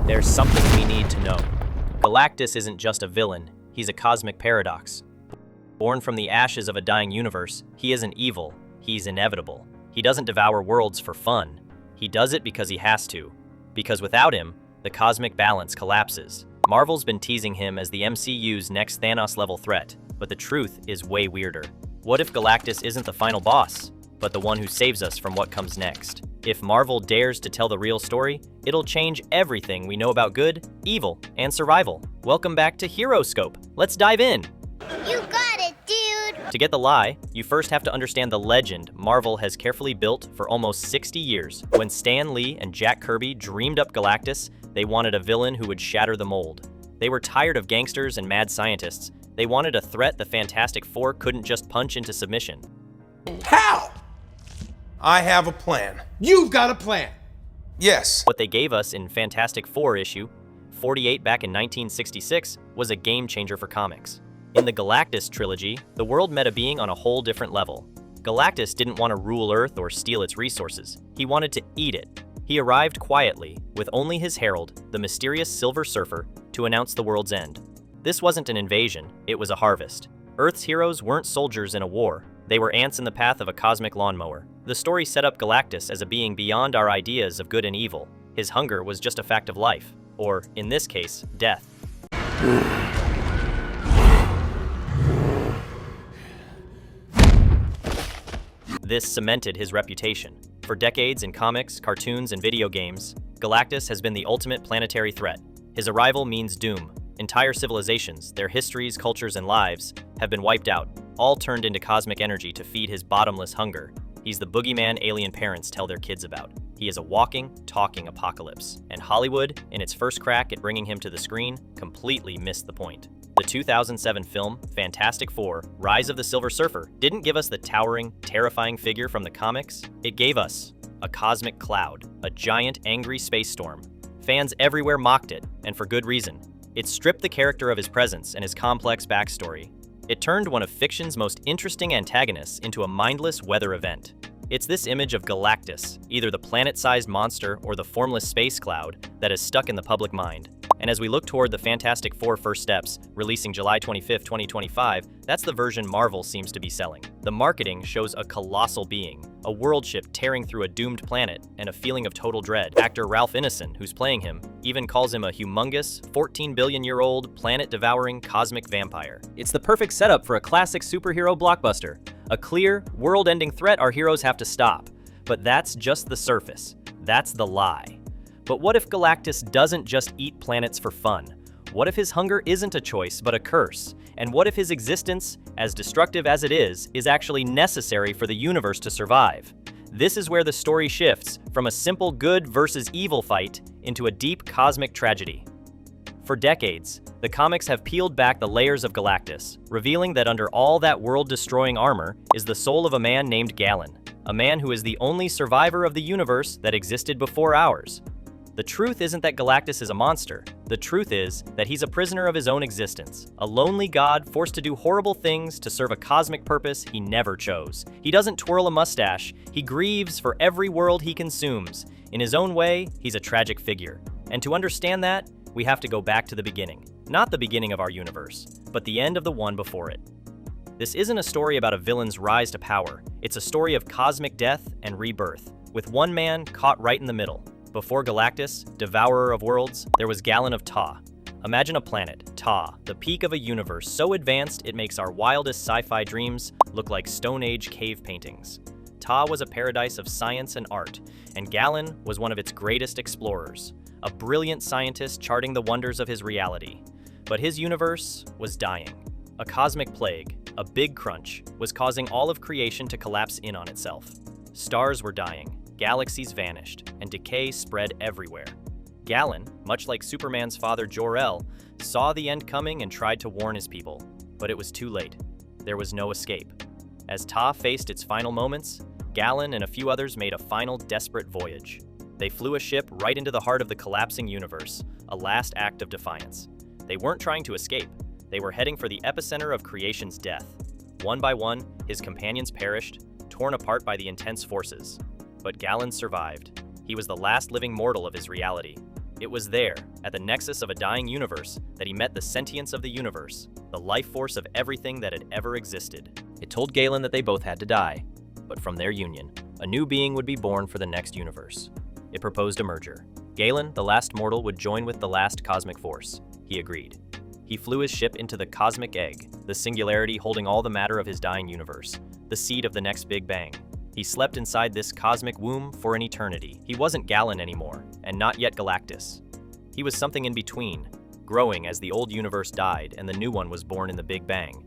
There's something we need to know. Galactus isn't just a villain, he's a cosmic paradox. Born from the ashes of a dying universe, he isn't evil, he's inevitable. He doesn't devour worlds for fun. He does it because he has to. Because without him, the cosmic balance collapses. Marvel's been teasing him as the MCU's next Thanos-level threat, but the truth is way weirder. What if Galactus isn't the final boss, but the one who saves us from what comes next? If Marvel dares to tell the real story, it'll change everything we know about good, evil, and survival. Welcome back to Heroscope. Let's dive in. You got it, dude! To get the lie, you first have to understand the legend Marvel has carefully built for almost 60 years. When Stan Lee and Jack Kirby dreamed up Galactus, they wanted a villain who would shatter the mold. They were tired of gangsters and mad scientists. They wanted a threat the Fantastic Four couldn't just punch into submission. How? I have a plan. You've got a plan. Yes. What they gave us in Fantastic Four issue 48 back in 1966 was a game changer for comics. In the Galactus trilogy, the world met a being on a whole different level. Galactus didn't want to rule Earth or steal its resources. He wanted to eat it. He arrived quietly, with only his herald, the mysterious Silver Surfer, to announce the world's end. This wasn't an invasion, it was a harvest. Earth's heroes weren't soldiers in a war. They were ants in the path of a cosmic lawnmower. The story set up Galactus as a being beyond our ideas of good and evil. His hunger was just a fact of life, or, in this case, death. This cemented his reputation. For decades in comics, cartoons, and video games, Galactus has been the ultimate planetary threat. His arrival means doom. Entire civilizations, their histories, cultures, and lives, have been wiped out, all turned into cosmic energy to feed his bottomless hunger. He's the boogeyman alien parents tell their kids about. He is a walking, talking apocalypse. And Hollywood, in its first crack at bringing him to the screen, completely missed the point. The 2007 film, Fantastic Four, Rise of the Silver Surfer, didn't give us the towering, terrifying figure from the comics. It gave us a cosmic cloud, a giant, angry space storm. Fans everywhere mocked it, and for good reason. It stripped the character of his presence and his complex backstory. It turned one of fiction's most interesting antagonists into a mindless weather event. It's this image of Galactus, either the planet-sized monster or the formless space cloud, that is stuck in the public mind. And as we look toward the Fantastic Four First Steps, releasing July 25, 2025, that's the version Marvel seems to be selling. The marketing shows a colossal being, a world ship tearing through a doomed planet, and a feeling of total dread. Actor Ralph Ineson, who's playing him, even calls him a humongous, 14-billion-year-old, planet-devouring cosmic vampire. It's the perfect setup for a classic superhero blockbuster. A clear, world-ending threat our heroes have to stop. But that's just the surface. That's the lie. But what if Galactus doesn't just eat planets for fun? What if his hunger isn't a choice, but a curse? And what if his existence, as destructive as it is actually necessary for the universe to survive? This is where the story shifts from a simple good versus evil fight into a deep cosmic tragedy. For decades, the comics have peeled back the layers of Galactus, revealing that under all that world-destroying armor is the soul of a man named Galan, a man who is the only survivor of the universe that existed before ours. The truth isn't that Galactus is a monster. The truth is that he's a prisoner of his own existence, a lonely god forced to do horrible things to serve a cosmic purpose he never chose. He doesn't twirl a mustache, he grieves for every world he consumes. In his own way, he's a tragic figure. And to understand that, we have to go back to the beginning. Not the beginning of our universe, but the end of the one before it. This isn't a story about a villain's rise to power. It's a story of cosmic death and rebirth, with one man caught right in the middle. Before Galactus, devourer of worlds, there was Galan of Ta. Imagine a planet, Ta, the peak of a universe so advanced it makes our wildest sci-fi dreams look like Stone Age cave paintings. Ta was a paradise of science and art, and Galan was one of its greatest explorers, a brilliant scientist charting the wonders of his reality. But his universe was dying. A cosmic plague, a big crunch, was causing all of creation to collapse in on itself. Stars were dying. Galaxies vanished, and decay spread everywhere. Galan, much like Superman's father Jor-El, saw the end coming and tried to warn his people, but it was too late. There was no escape. As Ta faced its final moments, Galan and a few others made a final desperate voyage. They flew a ship right into the heart of the collapsing universe, a last act of defiance. They weren't trying to escape. They were heading for the epicenter of creation's death. One by one, his companions perished, torn apart by the intense forces. But Galan survived. He was the last living mortal of his reality. It was there, at the nexus of a dying universe, that he met the sentience of the universe, the life force of everything that had ever existed. It told Galan that they both had to die, but from their union, a new being would be born for the next universe. It proposed a merger. Galan, the last mortal, would join with the last cosmic force. He agreed. He flew his ship into the cosmic egg, the singularity holding all the matter of his dying universe, the seed of the next Big Bang. He slept inside this cosmic womb for an eternity. He wasn't Galan anymore, and not yet Galactus. He was something in between, growing as the old universe died and the new one was born in the Big Bang.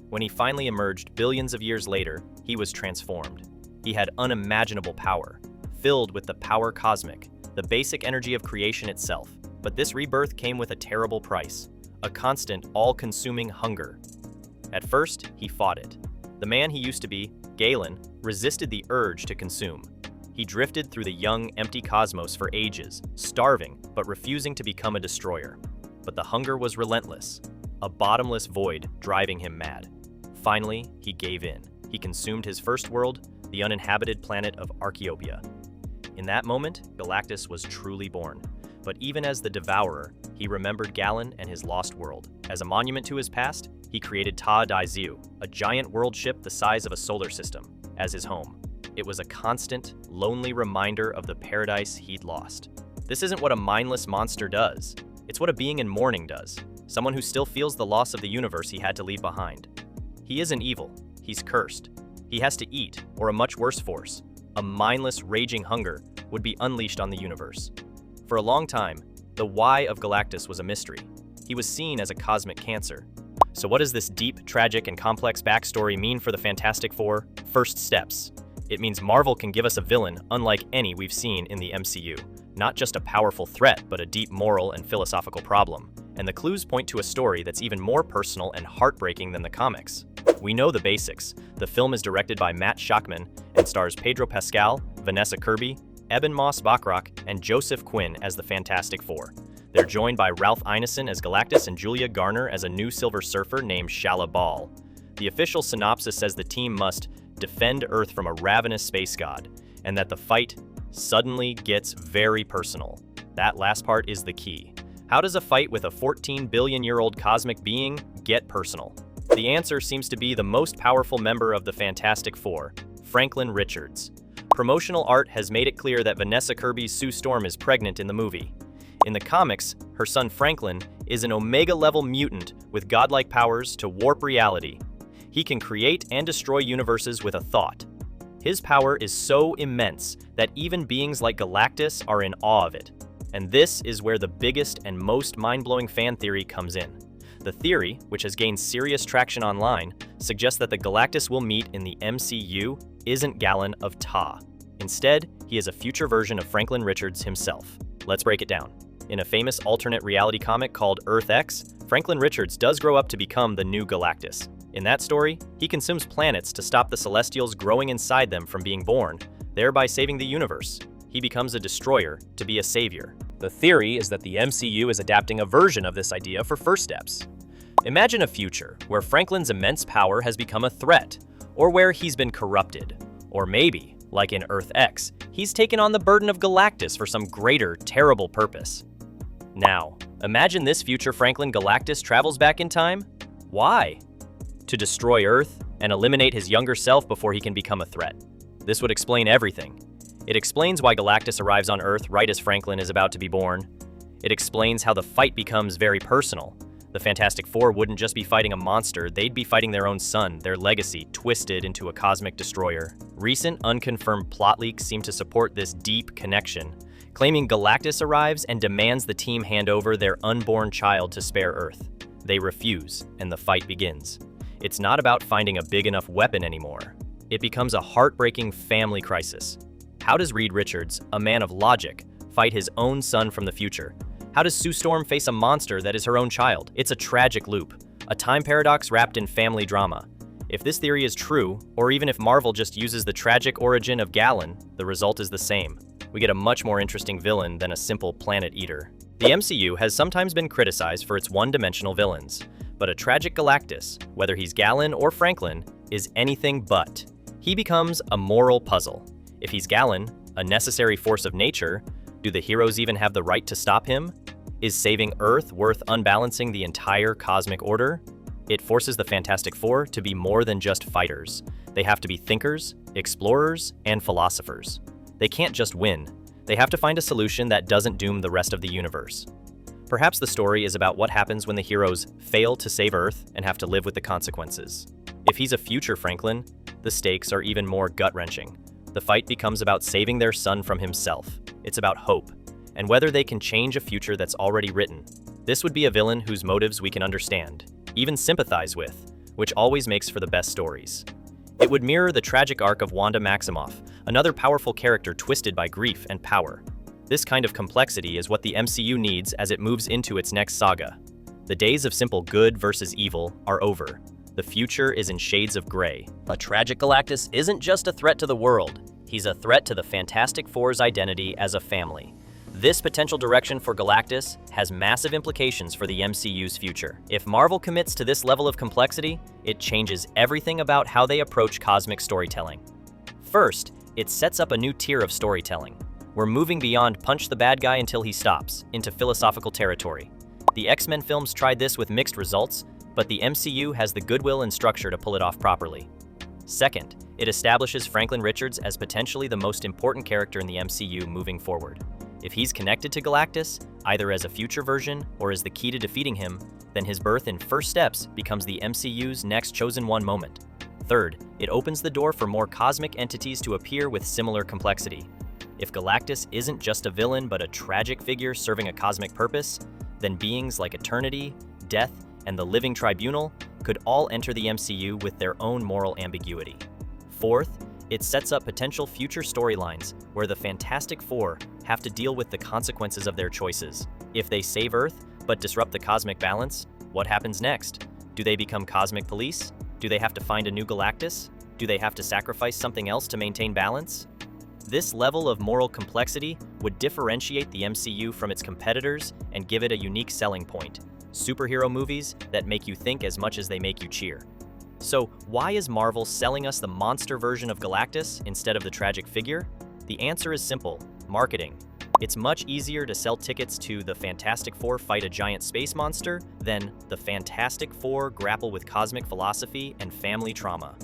When he finally emerged billions of years later, he was transformed. He had unimaginable power, filled with the power cosmic, the basic energy of creation itself. But this rebirth came with a terrible price, a constant, all-consuming hunger. At first, he fought it. The man he used to be, Galan, resisted the urge to consume. He drifted through the young, empty cosmos for ages, starving but refusing to become a destroyer. But the hunger was relentless, a bottomless void driving him mad. Finally, he gave in. He consumed his first world, the uninhabited planet of Archaeopia. In that moment, Galactus was truly born. But even as the devourer, he remembered Galan and his lost world. As a monument to his past, he created Ta Daiziu, a giant world ship the size of a solar system, as his home. It was a constant, lonely reminder of the paradise he'd lost. This isn't what a mindless monster does. It's what a being in mourning does, someone who still feels the loss of the universe he had to leave behind. He isn't evil, he's cursed. He has to eat, or a much worse force, a mindless, raging hunger, would be unleashed on the universe. For a long time, the why of Galactus was a mystery. He was seen as a cosmic cancer. So what does this deep, tragic, and complex backstory mean for the Fantastic Four? First steps. It means Marvel can give us a villain unlike any we've seen in the MCU. Not just a powerful threat, but a deep moral and philosophical problem. And the clues point to a story that's even more personal and heartbreaking than the comics. We know the basics. The film is directed by Matt Shakman and stars Pedro Pascal, Vanessa Kirby, Eben Moss-Bachrach, and Joseph Quinn as the Fantastic Four. They're joined by Ralph Ineson as Galactus and Julia Garner as a new Silver Surfer named Shala Bal. The official synopsis says the team must defend Earth from a ravenous space god, and that the fight suddenly gets very personal. That last part is the key. How does a fight with a 14-billion-year-old cosmic being get personal? The answer seems to be the most powerful member of the Fantastic Four, Franklin Richards. Promotional art has made it clear that Vanessa Kirby's Sue Storm is pregnant in the movie. In the comics, her son Franklin is an Omega-level mutant with godlike powers to warp reality. He can create and destroy universes with a thought. His power is so immense that even beings like Galactus are in awe of it. And this is where the biggest and most mind-blowing fan theory comes in. The theory, which has gained serious traction online, suggests that the Galactus we'll meet in the MCU isn't Galan of Ta. Instead, he is a future version of Franklin Richards himself. Let's break it down. In a famous alternate reality comic called Earth X, Franklin Richards does grow up to become the new Galactus. In that story, he consumes planets to stop the Celestials growing inside them from being born, thereby saving the universe. He becomes a destroyer to be a savior. The theory is that the MCU is adapting a version of this idea for First Steps. Imagine a future where Franklin's immense power has become a threat, or where he's been corrupted. Or maybe, like in Earth X, he's taken on the burden of Galactus for some greater, terrible purpose. Now, imagine this future Franklin Galactus travels back in time. Why? To destroy Earth and eliminate his younger self before he can become a threat. This would explain everything. It explains why Galactus arrives on Earth right as Franklin is about to be born. It explains how the fight becomes very personal. The Fantastic Four wouldn't just be fighting a monster, they'd be fighting their own son, their legacy, twisted into a cosmic destroyer. Recent unconfirmed plot leaks seem to support this deep connection, claiming Galactus arrives and demands the team hand over their unborn child to spare Earth. They refuse, and the fight begins. It's not about finding a big enough weapon anymore. It becomes a heartbreaking family crisis. How does Reed Richards, a man of logic, fight his own son from the future? How does Sue Storm face a monster that is her own child? It's a tragic loop, a time paradox wrapped in family drama. If this theory is true, or even if Marvel just uses the tragic origin of Galan, the result is the same. We get a much more interesting villain than a simple planet eater. The MCU has sometimes been criticized for its one-dimensional villains, but a tragic Galactus, whether he's Galan or Franklin, is anything but. He becomes a moral puzzle. If he's Galan, a necessary force of nature, Do the heroes even have the right to stop him? Is saving Earth worth unbalancing the entire cosmic order? It forces the Fantastic Four to be more than just fighters. They have to be thinkers, explorers, and philosophers. They can't just win. They have to find a solution that doesn't doom the rest of the universe. Perhaps the story is about what happens when the heroes fail to save Earth and have to live with the consequences. If he's a future Franklin, the stakes are even more gut-wrenching. The fight becomes about saving their son from himself. It's about hope, and whether they can change a future that's already written. This would be a villain whose motives we can understand, even sympathize with, which always makes for the best stories. It would mirror the tragic arc of Wanda Maximoff, another powerful character twisted by grief and power. This kind of complexity is what the MCU needs as it moves into its next saga. The days of simple good versus evil are over. The future is in shades of gray. A tragic Galactus isn't just a threat to the world. He's a threat to the Fantastic Four's identity as a family. This potential direction for Galactus has massive implications for the MCU's future. If Marvel commits to this level of complexity, it changes everything about how they approach cosmic storytelling. First, it sets up a new tier of storytelling. We're moving beyond punch the bad guy until he stops, into philosophical territory. The X-Men films tried this with mixed results, but the MCU has the goodwill and structure to pull it off properly. Second, it establishes Franklin Richards as potentially the most important character in the MCU moving forward. If he's connected to Galactus, either as a future version or as the key to defeating him, then his birth in First Steps becomes the MCU's next chosen one moment. Third, it opens the door for more cosmic entities to appear with similar complexity. If Galactus isn't just a villain but a tragic figure serving a cosmic purpose, then beings like Eternity, Death, and the Living Tribunal could all enter the MCU with their own moral ambiguity. Fourth, it sets up potential future storylines where the Fantastic Four have to deal with the consequences of their choices. If they save Earth but disrupt the cosmic balance, what happens next? Do they become cosmic police? Do they have to find a new Galactus? Do they have to sacrifice something else to maintain balance? This level of moral complexity would differentiate the MCU from its competitors and give it a unique selling point: superhero movies that make you think as much as they make you cheer. So why is Marvel selling us the monster version of Galactus instead of the tragic figure? The answer is simple: marketing. It's much easier to sell tickets to the Fantastic Four fight a giant space monster than the Fantastic Four grapple with cosmic philosophy and family trauma.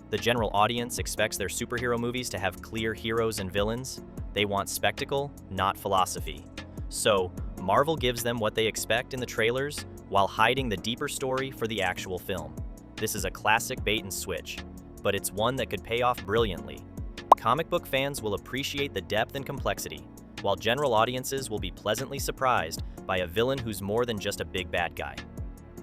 The general audience expects their superhero movies to have clear heroes and villains. They want spectacle, not philosophy. So, Marvel gives them what they expect in the trailers while hiding the deeper story for the actual film. This is a classic bait and switch, but it's one that could pay off brilliantly. Comic book fans will appreciate the depth and complexity, while general audiences will be pleasantly surprised by a villain who's more than just a big bad guy.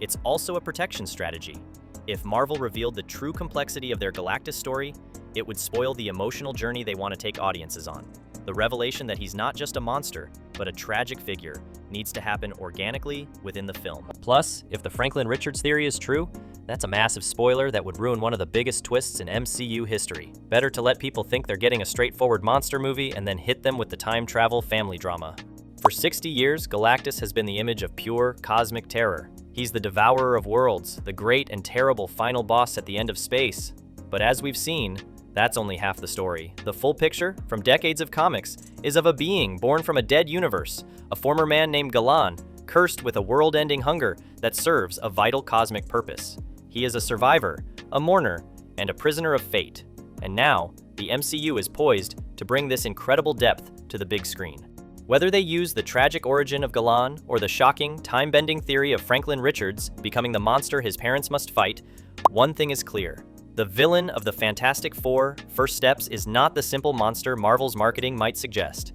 It's also a protection strategy. If Marvel revealed the true complexity of their Galactus story, it would spoil the emotional journey they want to take audiences on. The revelation that he's not just a monster, but a tragic figure, needs to happen organically within the film. Plus, if the Franklin Richards theory is true, that's a massive spoiler that would ruin one of the biggest twists in MCU history. Better to let people think they're getting a straightforward monster movie and then hit them with the time travel family drama. For 60 years, Galactus has been the image of pure cosmic terror. He's the devourer of worlds, the great and terrible final boss at the end of space. But as we've seen, that's only half the story. The full picture, from decades of comics, is of a being born from a dead universe, a former man named Galan, cursed with a world-ending hunger that serves a vital cosmic purpose. He is a survivor, a mourner, and a prisoner of fate. And now, the MCU is poised to bring this incredible depth to the big screen. Whether they use the tragic origin of Galan or the shocking, time-bending theory of Franklin Richards becoming the monster his parents must fight, one thing is clear. The villain of the Fantastic Four, First Steps, is not the simple monster Marvel's marketing might suggest.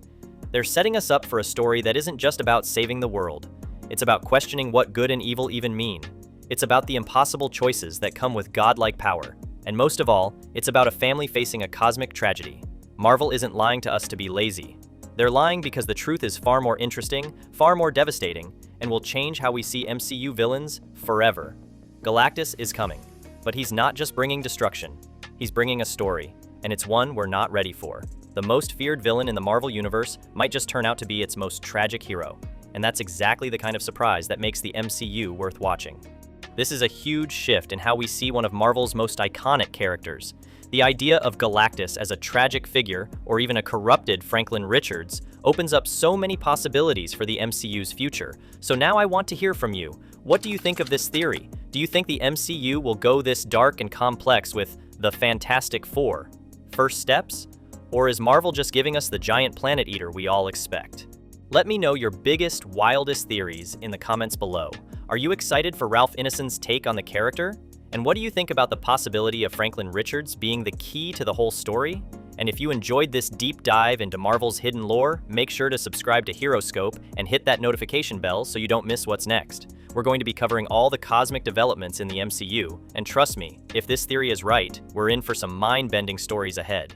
They're setting us up for a story that isn't just about saving the world. It's about questioning what good and evil even mean. It's about the impossible choices that come with godlike power. And most of all, it's about a family facing a cosmic tragedy. Marvel isn't lying to us to be lazy. They're lying because the truth is far more interesting, far more devastating, and will change how we see MCU villains forever. Galactus is coming, but he's not just bringing destruction. He's bringing a story, and it's one we're not ready for. The most feared villain in the Marvel Universe might just turn out to be its most tragic hero, and that's exactly the kind of surprise that makes the MCU worth watching. This is a huge shift in how we see one of Marvel's most iconic characters. The idea of Galactus as a tragic figure, or even a corrupted Franklin Richards, opens up so many possibilities for the MCU's future. So now I want to hear from you. What do you think of this theory? Do you think the MCU will go this dark and complex with the Fantastic Four? First steps? Or is Marvel just giving us the giant planet eater we all expect? Let me know your biggest, wildest theories in the comments below. Are you excited for Ralph Ineson's take on the character? And what do you think about the possibility of Franklin Richards being the key to the whole story? And if you enjoyed this deep dive into Marvel's hidden lore, make sure to subscribe to HeroScope and hit that notification bell so you don't miss what's next. We're going to be covering all the cosmic developments in the MCU, and trust me, if this theory is right, we're in for some mind-bending stories ahead.